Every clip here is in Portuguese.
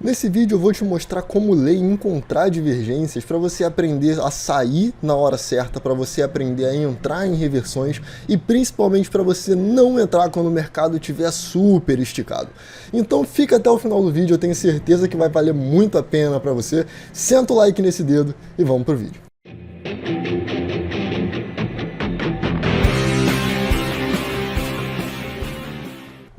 Nesse vídeo eu vou te mostrar como ler e encontrar divergências para você aprender a sair na hora certa, para você aprender a entrar em reversões e principalmente para você não entrar quando o mercado estiver super esticado. Então fica até o final do vídeo, eu tenho certeza que vai valer muito a pena para você. Senta o like nesse dedo e vamos pro vídeo.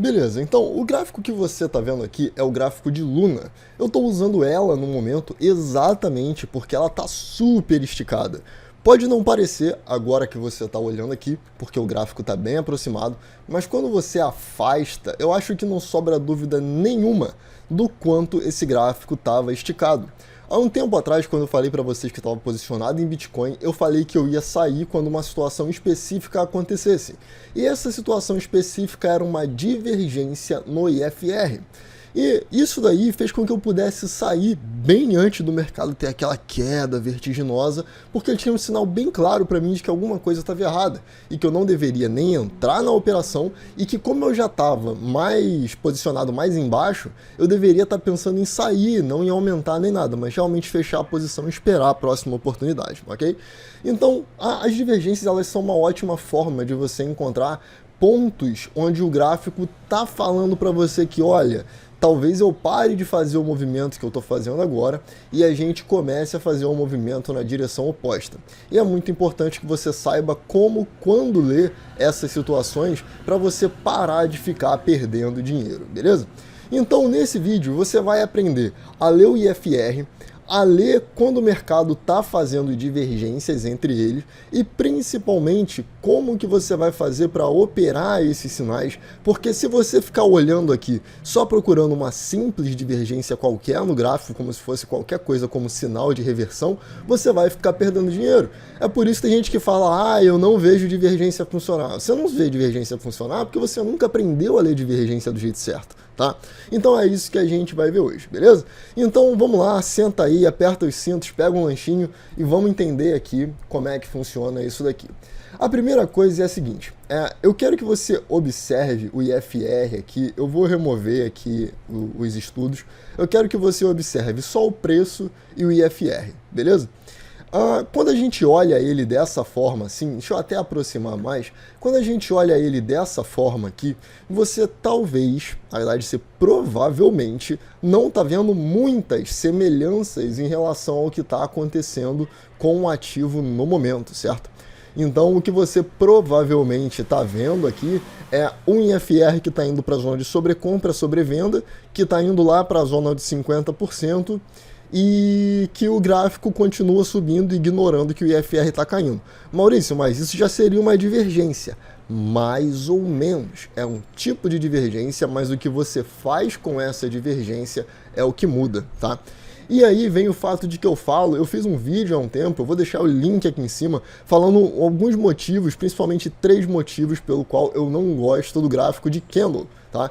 Beleza, então o gráfico que você está vendo aqui é o gráfico de Luna. Eu estou usando ela no momento exatamente porque ela está super esticada. Pode não parecer agora que você está olhando aqui, porque o gráfico está bem aproximado, mas quando você afasta, eu acho que não sobra dúvida nenhuma do quanto esse gráfico estava esticado. Há um tempo atrás, quando eu falei para vocês que estava posicionado em Bitcoin, eu falei que eu ia sair quando uma situação específica acontecesse. E essa situação específica era uma divergência no IFR. E isso daí fez com que eu pudesse sair bem antes do mercado ter aquela queda vertiginosa, porque tinha um sinal bem claro para mim de que alguma coisa estava errada e que eu não deveria nem entrar na operação e que, como eu já estava mais posicionado mais embaixo, eu deveria estar pensando em sair, não em aumentar nem nada, mas realmente fechar a posição e esperar a próxima oportunidade, ok? Então, as divergências elas são uma ótima forma de você encontrar pontos onde o gráfico está falando para você que, olha, talvez eu pare de fazer o movimento que eu estou fazendo agora e a gente comece a fazer um movimento na direção oposta. E é muito importante que você saiba como, quando ler essas situações, para você parar de ficar perdendo dinheiro, beleza? Então, nesse vídeo, você vai aprender a ler o IFR, a ler quando o mercado está fazendo divergências entre eles e principalmente como que você vai fazer para operar esses sinais, porque se você ficar olhando aqui só procurando uma simples divergência qualquer no gráfico, como se fosse qualquer coisa como sinal de reversão, você vai ficar perdendo dinheiro. É por isso que tem gente que fala, eu não vejo divergência funcionar. Você não vê divergência funcionar porque você nunca aprendeu a ler divergência do jeito certo, tá? Então é isso que a gente vai ver hoje, beleza? Então vamos lá, senta aí, aperta os cintos, pega um lanchinho e vamos entender aqui como é que funciona isso daqui. A primeira coisa é a seguinte, eu quero que você observe o IFR aqui, eu vou remover aqui os estudos, eu quero que você observe só o preço e o IFR, beleza? Quando a gente olha ele dessa forma assim, deixa eu até aproximar mais, quando a gente olha ele dessa forma aqui, você talvez, na verdade você provavelmente não está vendo muitas semelhanças em relação ao que está acontecendo com o ativo no momento, certo? Então o que você provavelmente está vendo aqui é um IFR que está indo para a zona de sobrecompra, sobrevenda, que está indo lá para a zona de 50%, e que o gráfico continua subindo, ignorando que o IFR está caindo. Maurício, mas isso já seria uma divergência. Mais ou menos. É um tipo de divergência, mas o que você faz com essa divergência é o que muda, tá? E aí vem o fato de que eu fiz um vídeo há um tempo, eu vou deixar o link aqui em cima, falando alguns motivos, principalmente 3 motivos pelo qual eu não gosto do gráfico de candle, tá?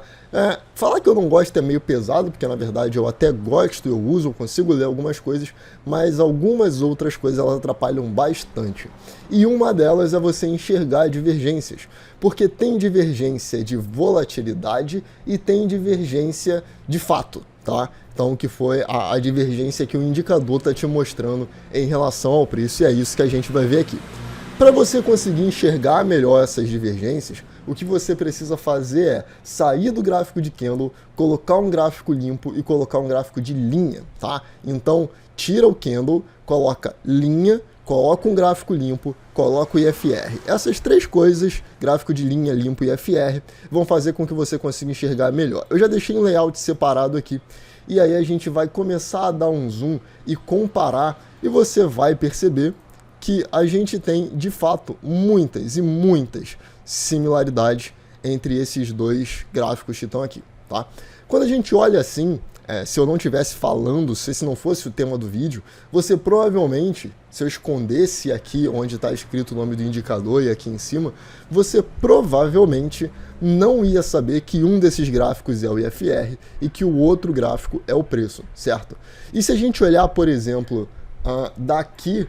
Falar que eu não gosto é meio pesado, porque na verdade eu até gosto, eu uso, eu consigo ler algumas coisas, mas algumas outras coisas elas atrapalham bastante. E uma delas é você enxergar divergências, porque tem divergência de volatilidade e tem divergência de fato, tá? Então, que foi a divergência que o indicador está te mostrando em relação ao preço, e é isso que a gente vai ver aqui. Para você conseguir enxergar melhor essas divergências, o que você precisa fazer é sair do gráfico de candle, colocar um gráfico limpo e colocar um gráfico de linha, tá? Então, tira o candle, coloca linha, coloca um gráfico limpo, coloca o IFR. Essas 3 coisas, gráfico de linha, limpo e IFR, vão fazer com que você consiga enxergar melhor. Eu já deixei um layout separado aqui, e aí a gente vai começar a dar um zoom e comparar, e você vai perceber que a gente tem, de fato, muitas e muitas similaridades entre esses 2 gráficos que estão aqui, tá? Quando a gente olha assim, se eu não estivesse falando, se esse não fosse o tema do vídeo, você provavelmente, se eu escondesse aqui onde está escrito o nome do indicador e aqui em cima, você provavelmente não ia saber que um desses gráficos é o IFR e que o outro gráfico é o preço, certo? E se a gente olhar, por exemplo, daqui,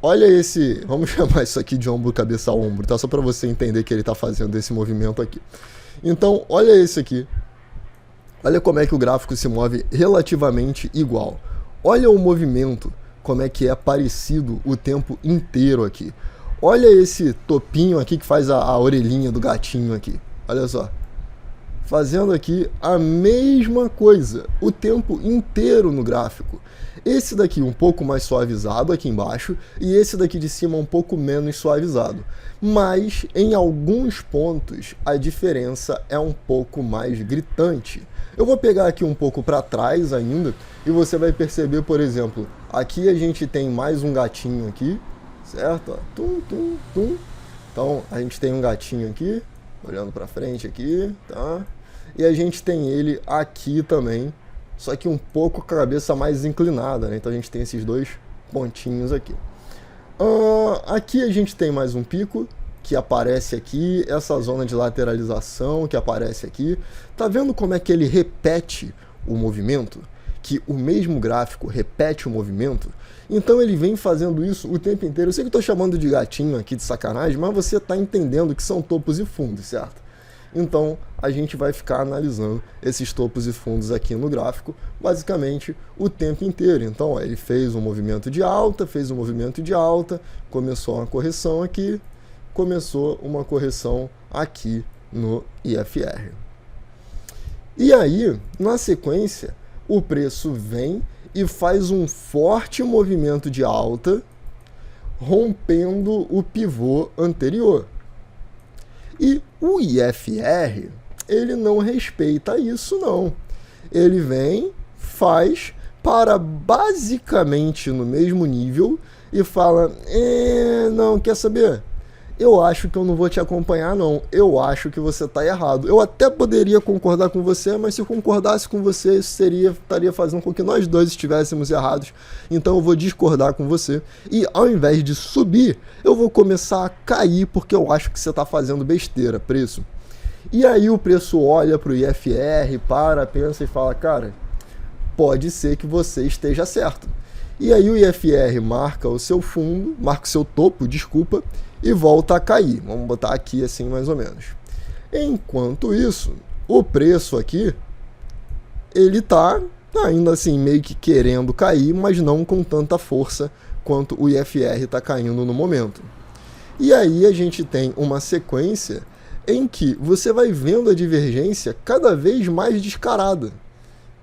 olha esse, vamos chamar isso aqui de ombro, cabeça a ombro, tá? Só para você entender que ele está fazendo esse movimento aqui. Então, olha esse aqui. Olha como é que o gráfico se move relativamente igual. Olha o movimento, como é que é parecido o tempo inteiro aqui. Olha esse topinho aqui que faz a orelhinha do gatinho aqui. Olha só. Fazendo aqui a mesma coisa o tempo inteiro no gráfico. Esse daqui um pouco mais suavizado aqui embaixo e esse daqui de cima um pouco menos suavizado. Mas em alguns pontos a diferença é um pouco mais gritante. Eu vou pegar aqui um pouco para trás ainda e você vai perceber, por exemplo, aqui a gente tem mais um gatinho aqui, certo? Ó, tum, tum, tum. Então a gente tem um gatinho aqui, olhando para frente aqui, tá? E a gente tem ele aqui também, só que um pouco com a cabeça mais inclinada, né? Então a gente tem esses dois pontinhos aqui. Aqui a gente tem mais um pico que aparece aqui, essa zona de lateralização que aparece aqui. Tá vendo como é que ele repete o movimento? Que o mesmo gráfico repete o movimento? Então ele vem fazendo isso o tempo inteiro. Eu sei que eu estou chamando de gatinho aqui de sacanagem, mas você está entendendo que são topos e fundos, certo? Então a gente vai ficar analisando esses topos e fundos aqui no gráfico basicamente o tempo inteiro. Então ó, ele fez um movimento de alta, fez um movimento de alta, começou uma correção aqui, começou uma correção aqui no IFR. E aí, na sequência, o preço vem e faz um forte movimento de alta, rompendo o pivô anterior. E o IFR, ele não respeita isso não. Ele vem, faz, para basicamente no mesmo nível e fala, não, quer saber? Eu acho que eu não vou te acompanhar não, eu acho que você está errado. Eu até poderia concordar com você, mas se eu concordasse com você, isso estaria fazendo com que nós dois estivéssemos errados. Então eu vou discordar com você e ao invés de subir, eu vou começar a cair porque eu acho que você está fazendo besteira, preço. E aí o preço olha para o IFR, pensa e fala, cara, pode ser que você esteja certo. E aí o IFR marca o seu fundo, marca o seu topo, desculpa, e volta a cair. Vamos botar aqui assim mais ou menos. Enquanto isso, o preço aqui, ele tá ainda assim meio que querendo cair, mas não com tanta força quanto o IFR está caindo no momento. E aí a gente tem uma sequência em que você vai vendo a divergência cada vez mais descarada.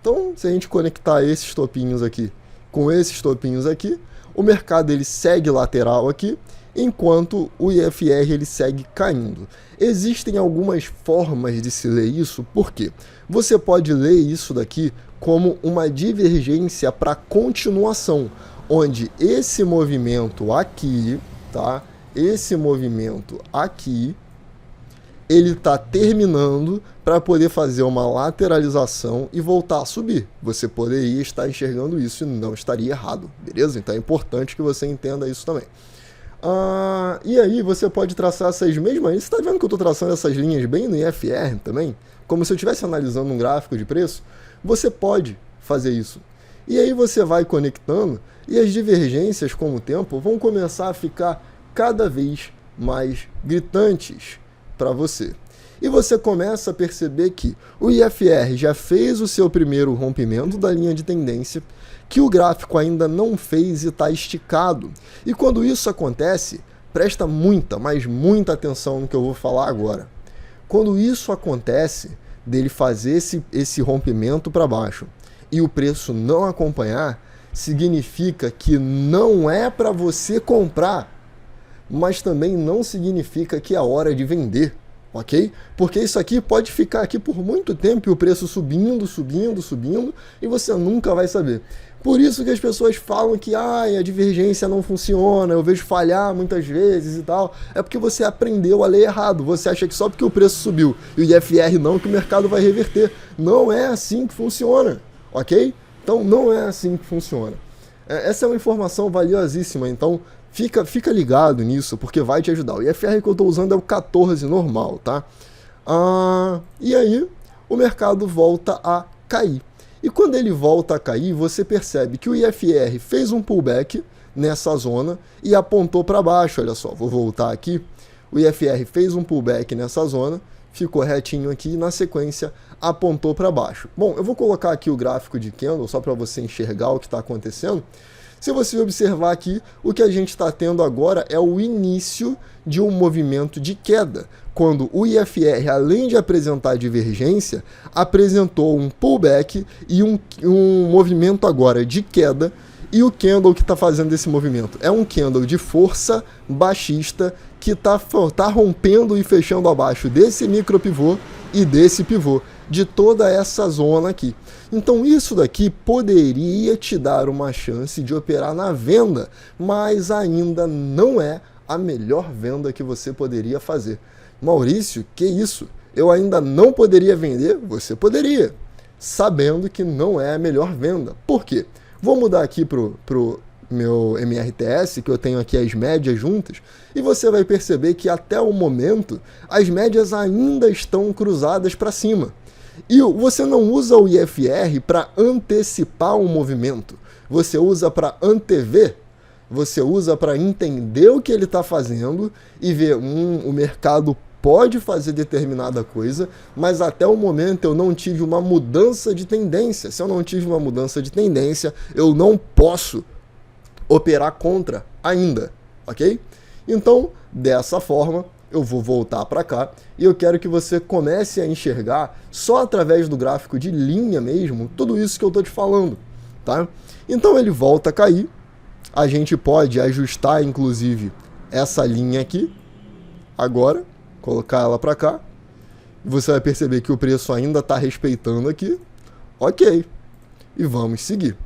Então, se a gente conectar esses topinhos aqui com esses topinhos aqui, o mercado ele segue lateral aqui, enquanto o IFR ele segue caindo. Existem algumas formas de se ler isso, porque você pode ler isso daqui como uma divergência para continuação, onde esse movimento aqui, tá? Esse movimento aqui, ele está terminando para poder fazer uma lateralização e voltar a subir. Você poderia estar enxergando isso e não estaria errado, beleza? Então é importante que você entenda isso também. E aí você pode traçar essas mesmas linhas. Você está vendo que eu estou traçando essas linhas bem no IFR também? Como se eu estivesse analisando um gráfico de preço? Você pode fazer isso. E aí você vai conectando e as divergências com o tempo vão começar a ficar cada vez mais gritantes para você. E você começa a perceber que o IFR já fez o seu primeiro rompimento da linha de tendência, que o gráfico ainda não fez e está esticado. E quando isso acontece, presta muita, mas muita atenção no que eu vou falar agora. Quando isso acontece, dele fazer esse rompimento para baixo e o preço não acompanhar, significa que não é para você comprar, mas também não significa que é a hora de vender, ok? Porque isso aqui pode ficar aqui por muito tempo e o preço subindo, subindo, subindo e você nunca vai saber. Por isso que as pessoas falam que a divergência não funciona, eu vejo falhar muitas vezes e tal. É porque você aprendeu a ler errado. Você acha que só porque o preço subiu e o IFR não, que o mercado vai reverter. Não é assim que funciona, ok? Então não é assim que funciona. Essa é uma informação valiosíssima, então fica ligado nisso, porque vai te ajudar. O IFR que eu estou usando é o 14 normal, tá? E aí o mercado volta a cair. E quando ele volta a cair, você percebe que o IFR fez um pullback nessa zona e apontou para baixo. Olha só, vou voltar aqui. O IFR fez um pullback nessa zona, ficou retinho aqui e na sequência apontou para baixo. Bom, eu vou colocar aqui o gráfico de candle só para você enxergar o que está acontecendo. Se você observar aqui, o que a gente está tendo agora é o início de um movimento de queda, quando o IFR, além de apresentar divergência, apresentou um pullback e um movimento agora de queda. E o candle que está fazendo esse movimento é um candle de força baixista que está rompendo e fechando abaixo desse micro pivô e desse pivô, de toda essa zona aqui. Então isso daqui poderia te dar uma chance de operar na venda, mas ainda não é a melhor venda que você poderia fazer. Maurício, que isso? Eu ainda não poderia vender? Você poderia, sabendo que não é a melhor venda. Por quê? Vou mudar aqui pro meu MRTS, que eu tenho aqui as médias juntas, e você vai perceber que até o momento as médias ainda estão cruzadas para cima. E você não usa o IFR para antecipar um movimento, você usa para antever, você usa para entender o que ele está fazendo e ver, o mercado pode fazer determinada coisa, mas até o momento eu não tive uma mudança de tendência. Se eu não tive uma mudança de tendência, eu não posso operar contra ainda, ok? Então, dessa forma, eu vou voltar para cá e eu quero que você comece a enxergar só através do gráfico de linha mesmo, tudo isso que eu estou te falando, tá? Então ele volta a cair, a gente pode ajustar inclusive essa linha aqui, agora, colocar ela para cá, e você vai perceber que o preço ainda está respeitando aqui, ok, e vamos seguir.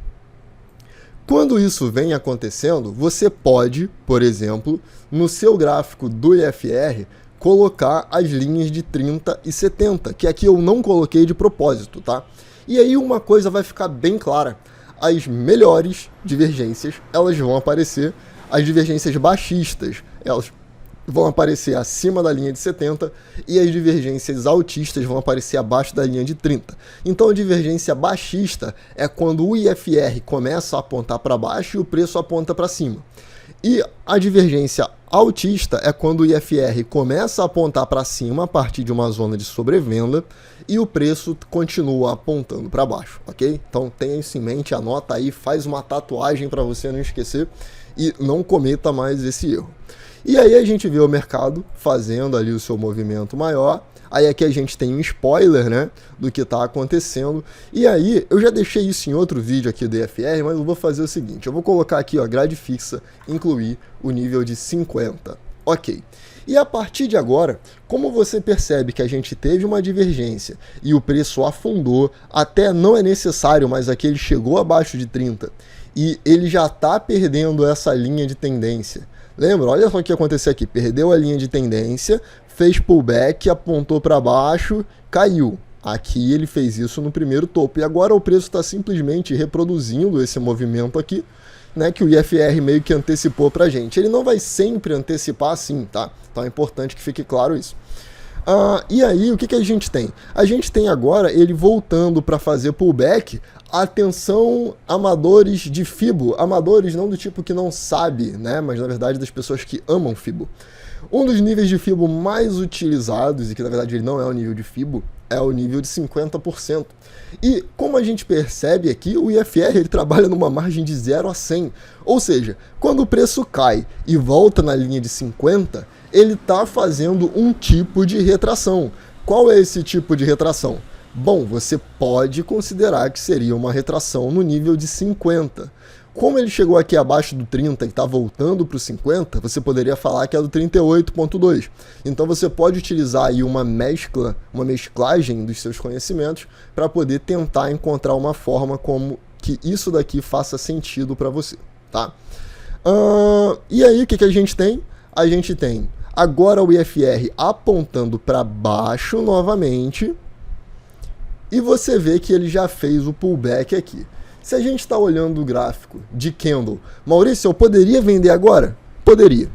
Quando isso vem acontecendo, você pode, por exemplo, no seu gráfico do IFR, colocar as linhas de 30 e 70, que aqui eu não coloquei de propósito, tá? E aí uma coisa vai ficar bem clara, as melhores divergências, elas vão aparecer, as divergências baixistas, elas vão aparecer acima da linha de 70 e as divergências altistas vão aparecer abaixo da linha de 30. Então a divergência baixista é quando o IFR começa a apontar para baixo e o preço aponta para cima. E a divergência altista é quando o IFR começa a apontar para cima a partir de uma zona de sobrevenda e o preço continua apontando para baixo, ok? Então tenha isso em mente, anota aí, faz uma tatuagem para você não esquecer e não cometa mais esse erro. E aí a gente vê o mercado fazendo ali o seu movimento maior, aí aqui a gente tem um spoiler, né, do que está acontecendo, e aí eu já deixei isso em outro vídeo aqui do IFR, mas eu vou fazer o seguinte, eu vou colocar aqui, ó, grade fixa, incluir o nível de 50, ok. E a partir de agora, como você percebe que a gente teve uma divergência e o preço afundou, até não é necessário, mas aqui ele chegou abaixo de 30, e ele já está perdendo essa linha de tendência. Lembra? Olha só o que aconteceu aqui. Perdeu a linha de tendência, fez pullback, apontou para baixo, caiu. Aqui ele fez isso no primeiro topo. E agora o preço está simplesmente reproduzindo esse movimento aqui, né, que o IFR meio que antecipou para a gente. Ele não vai sempre antecipar assim, tá? Então é importante que fique claro isso. E aí, o que a gente tem? A gente tem agora ele voltando para fazer pullback. Atenção, amadores de Fibo. Amadores não do tipo que não sabe, né? Mas na verdade das pessoas que amam Fibo. Um dos níveis de Fibo mais utilizados, e que na verdade ele não é o nível de Fibo, é o nível de 50%. E como a gente percebe aqui, o IFR ele trabalha numa margem de 0 a 100. Ou seja, quando o preço cai e volta na linha de 50, ele está fazendo um tipo de retração. Qual é esse tipo de retração? Bom, você pode considerar que seria uma retração no nível de 50. Como ele chegou aqui abaixo do 30 e está voltando para o 50, você poderia falar que é do 38.2. Então você pode utilizar aí uma mesclagem dos seus conhecimentos para poder tentar encontrar uma forma como que isso daqui faça sentido para você, tá? E aí o que a gente tem? A gente tem agora o IFR apontando para baixo novamente. E você vê que ele já fez o pullback aqui. Se a gente está olhando o gráfico de candle, Maurício, eu poderia vender agora? Poderia.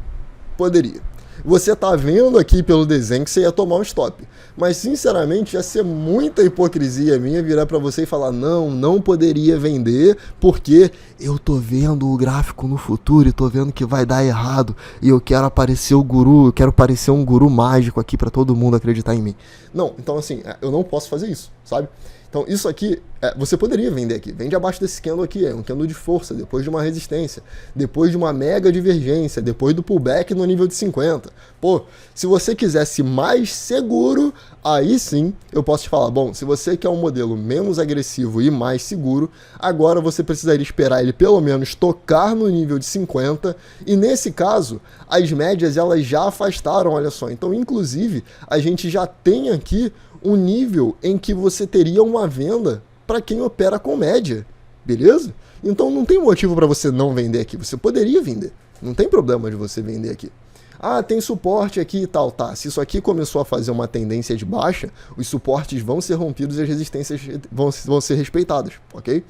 Você tá vendo aqui pelo desenho que você ia tomar um stop. Mas, sinceramente, ia ser muita hipocrisia minha virar para você e falar, não poderia vender porque eu tô vendo o gráfico no futuro e tô vendo que vai dar errado e eu quero aparecer o guru, eu quero parecer um guru mágico aqui para todo mundo acreditar em mim. Não, então assim, eu não posso fazer isso, sabe? Então isso aqui, você poderia vender aqui, vende abaixo desse candle aqui, é um candle de força, depois de uma resistência, depois de uma mega divergência, depois do pullback no nível de 50. Pô, se você quisesse mais seguro, aí sim eu posso te falar, bom, se você quer um modelo menos agressivo e mais seguro, agora você precisaria esperar ele pelo menos tocar no nível de 50, e nesse caso, as médias elas já afastaram, olha só, então inclusive a gente já tem aqui um nível em que você teria uma venda para quem opera com média, beleza? Então não tem motivo para você não vender aqui, você poderia vender, não tem problema de você vender aqui. Ah, tem suporte aqui e tal, tá, se isso aqui começou a fazer uma tendência de baixa, os suportes vão ser rompidos e as resistências vão ser respeitadas, ok?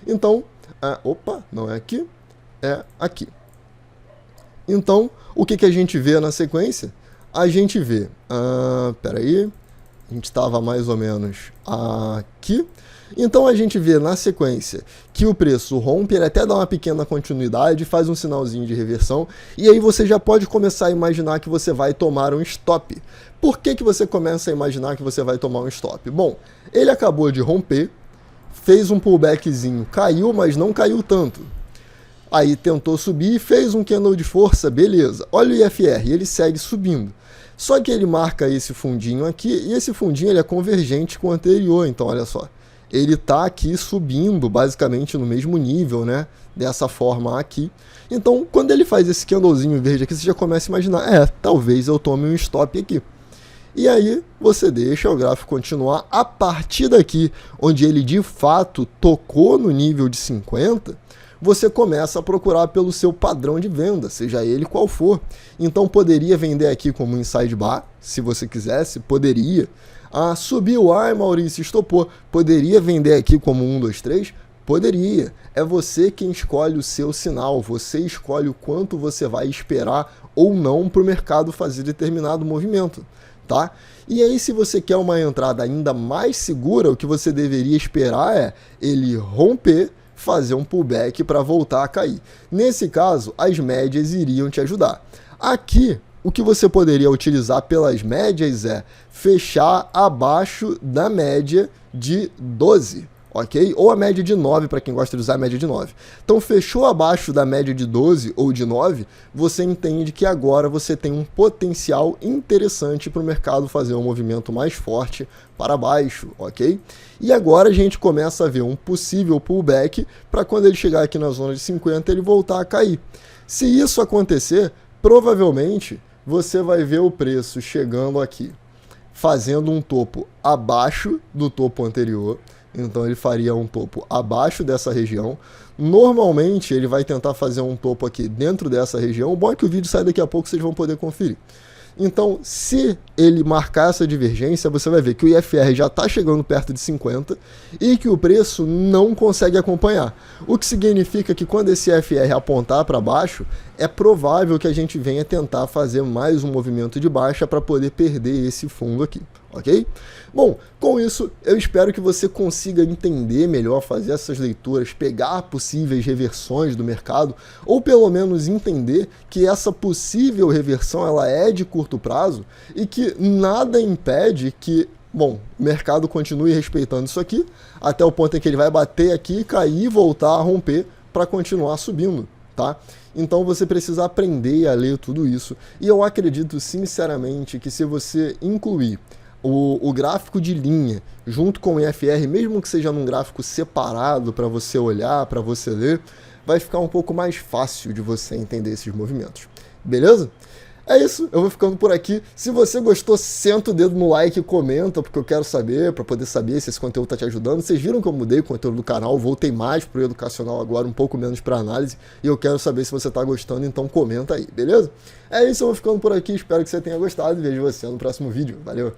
Então, opa, não é aqui, é aqui. Então, o que a gente vê na sequência? A gente vê, peraí, a gente estava mais ou menos aqui. Então a gente vê na sequência que o preço rompe, ele até dá uma pequena continuidade, faz um sinalzinho de reversão, e aí você já pode começar a imaginar que você vai tomar um stop. Por que você começa a imaginar que você vai tomar um stop? Bom, ele acabou de romper, fez um pullbackzinho, caiu, mas não caiu tanto. Aí tentou subir, fez um candle de força, beleza. Olha o IFR, ele segue subindo. Só que ele marca esse fundinho aqui, e esse fundinho ele é convergente com o anterior, então olha só. Ele está aqui subindo, basicamente no mesmo nível, né? Dessa forma aqui. Então, quando ele faz esse candlezinho verde aqui, você já começa a imaginar, talvez eu tome um stop aqui. E aí, você deixa o gráfico continuar. A partir daqui, onde ele de fato tocou no nível de 50, você começa a procurar pelo seu padrão de venda, seja ele qual for. Então poderia vender aqui como inside bar, se você quisesse, poderia. Subiu, Maurício, estopou. Poderia vender aqui como 1, 2, 3? Poderia. É você quem escolhe o seu sinal, você escolhe o quanto você vai esperar ou não para o mercado fazer determinado movimento, tá? E aí, se você quer uma entrada ainda mais segura, o que você deveria esperar é ele romper, fazer um pullback para voltar a cair. Nesse caso, as médias iriam te ajudar. Aqui, o que você poderia utilizar pelas médias é fechar abaixo da média de 12, ok? Ou a média de 9, para quem gosta de usar a média de 9. Então, fechou abaixo da média de 12 ou de 9, você entende que agora você tem um potencial interessante para o mercado fazer um movimento mais forte para baixo, ok? E agora a gente começa a ver um possível pullback para quando ele chegar aqui na zona de 50 ele voltar a cair. Se isso acontecer, provavelmente você vai ver o preço chegando aqui, fazendo um topo abaixo do topo anterior. Então ele faria um topo abaixo dessa região. Normalmente ele vai tentar fazer um topo aqui dentro dessa região. O bom é que o vídeo sai daqui a pouco, vocês vão poder conferir. Então, se ele marcar essa divergência, você vai ver que o IFR já está chegando perto de 50 e que o preço não consegue acompanhar. O que significa que quando esse IFR apontar para baixo, é provável que a gente venha tentar fazer mais um movimento de baixa para poder perder esse fundo aqui, ok? Bom, com isso, eu espero que você consiga entender melhor, fazer essas leituras, pegar possíveis reversões do mercado, ou pelo menos entender que essa possível reversão ela é de curto prazo e que nada impede que, bom, o mercado continue respeitando isso aqui, até o ponto em que ele vai bater aqui, cair e voltar a romper para continuar subindo, tá? Então você precisa aprender a ler tudo isso, e eu acredito sinceramente que se você incluir o gráfico de linha junto com o IFR, mesmo que seja num gráfico separado para você olhar, para você ler, vai ficar um pouco mais fácil de você entender esses movimentos. Beleza? É isso, eu vou ficando por aqui. Se você gostou, senta o dedo no like e comenta, porque eu quero saber, para poder saber se esse conteúdo está te ajudando. Vocês viram que eu mudei o conteúdo do canal, voltei mais para o educacional agora, um pouco menos para análise, e eu quero saber se você está gostando, então comenta aí, beleza? É isso, eu vou ficando por aqui, espero que você tenha gostado e vejo você no próximo vídeo. Valeu!